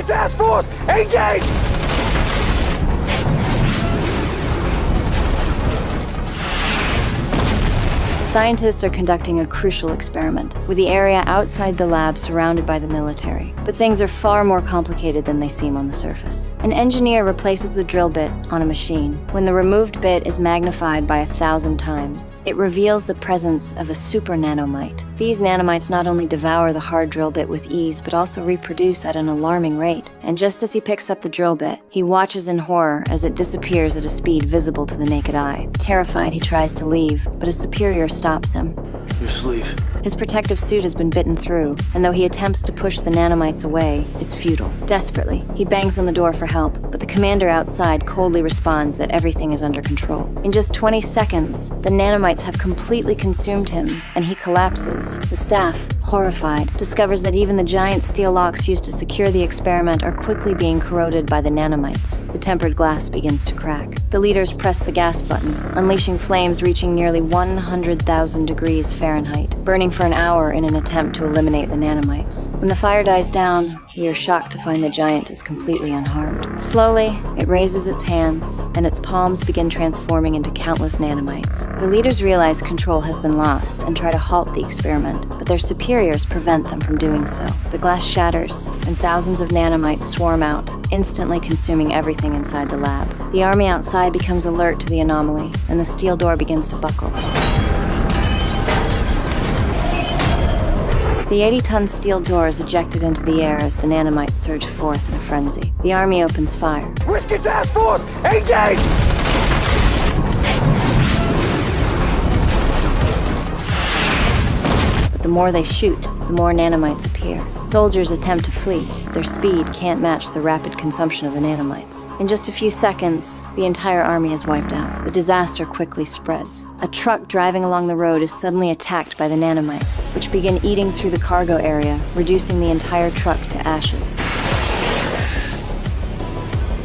Task Force, engage! Scientists are conducting a crucial experiment, with the area outside the lab surrounded by the military. But things are far more complicated than they seem on the surface. An engineer replaces the drill bit on a machine. When the removed bit is magnified by 1,000 times, it reveals the presence of a super nanomite. These nanomites not only devour the hard drill bit with ease, but also reproduce at an alarming rate. And just as he picks up the drill bit, he watches in horror as it disappears at a speed visible to the naked eye. Terrified, he tries to leave, but his superior stops him. Your sleeve. His protective suit has been bitten through, and though he attempts to push the nanomites away, it's futile. Desperately, he bangs on the door for help, but the commander outside coldly responds that everything is under control. In just 20 seconds, the nanomites have completely consumed him, and he collapses. The staff, horrified, discovers that even the giant steel locks used to secure the experiment are quickly being corroded by the nanomites. The tempered glass begins to crack. The leaders press the gas button, unleashing flames reaching nearly 100,000 degrees Fahrenheit, burning for an hour in an attempt to eliminate the nanomites. When the fire dies down, we are shocked to find the giant is completely unharmed. Slowly, it raises its hands, and its palms begin transforming into countless nanomites. The leaders realize control has been lost and try to halt the experiment, but their superiors prevent them from doing so. The glass shatters, and thousands of nanomites swarm out, instantly consuming everything inside the lab. The army outside becomes alert to the anomaly, and the steel door begins to buckle. The 80-ton steel door is ejected into the air as the nanomites surge forth in a frenzy. The army opens fire. Whiskey Task Force, engage! But the more they shoot, the more nanomites appear. Soldiers attempt to flee, but their speed can't match the rapid consumption of the nanomites. In just a few seconds, the entire army is wiped out. The disaster quickly spreads. A truck driving along the road is suddenly attacked by the nanomites, which begin eating through the cargo area, reducing the entire truck to ashes.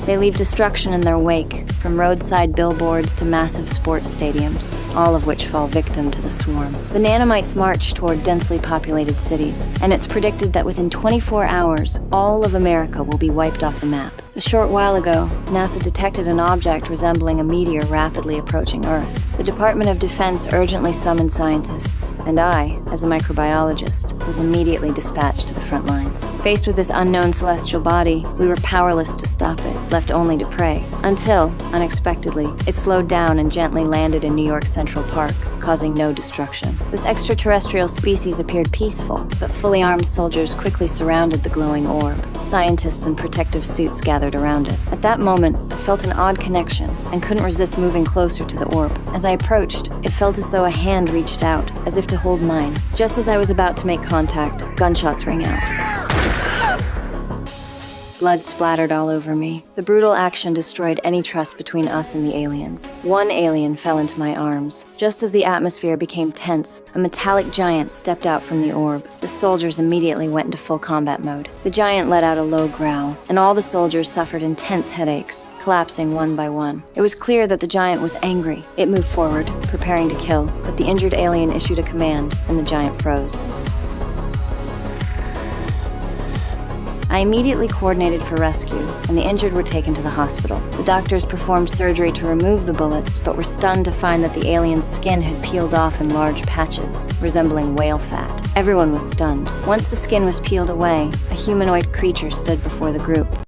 They leave destruction in their wake, from roadside billboards to massive sports stadiums, all of which fall victim to the swarm. The nanomites march toward densely populated cities, and it's predicted that within 24 hours, all of America will be wiped off the map. A short while ago, NASA detected an object resembling a meteor rapidly approaching Earth. The Department of Defense urgently summoned scientists, and I, as a microbiologist, was immediately dispatched to the front lines. Faced with this unknown celestial body, we were powerless to stop it, left only to pray, until, unexpectedly, it slowed down and gently landed in New York's Central Park, causing no destruction. This extraterrestrial species appeared peaceful, but fully armed soldiers quickly surrounded the glowing orb. Scientists in protective suits gathered around it. At that moment, I felt an odd connection and couldn't resist moving closer to the orb. As I approached, it felt as though a hand reached out, as if to hold mine. Just as I was about to make contact, gunshots rang out. Blood splattered all over me. The brutal action destroyed any trust between us and the aliens. One alien fell into my arms. Just as the atmosphere became tense, a metallic giant stepped out from the orb. The soldiers immediately went into full combat mode. The giant let out a low growl, and all the soldiers suffered intense headaches, collapsing one by one. It was clear that the giant was angry. It moved forward, preparing to kill, but the injured alien issued a command, and the giant froze. I immediately coordinated for rescue, and the injured were taken to the hospital. The doctors performed surgery to remove the bullets, but were stunned to find that the alien's skin had peeled off in large patches, resembling whale fat. Everyone was stunned. Once the skin was peeled away, a humanoid creature stood before the group.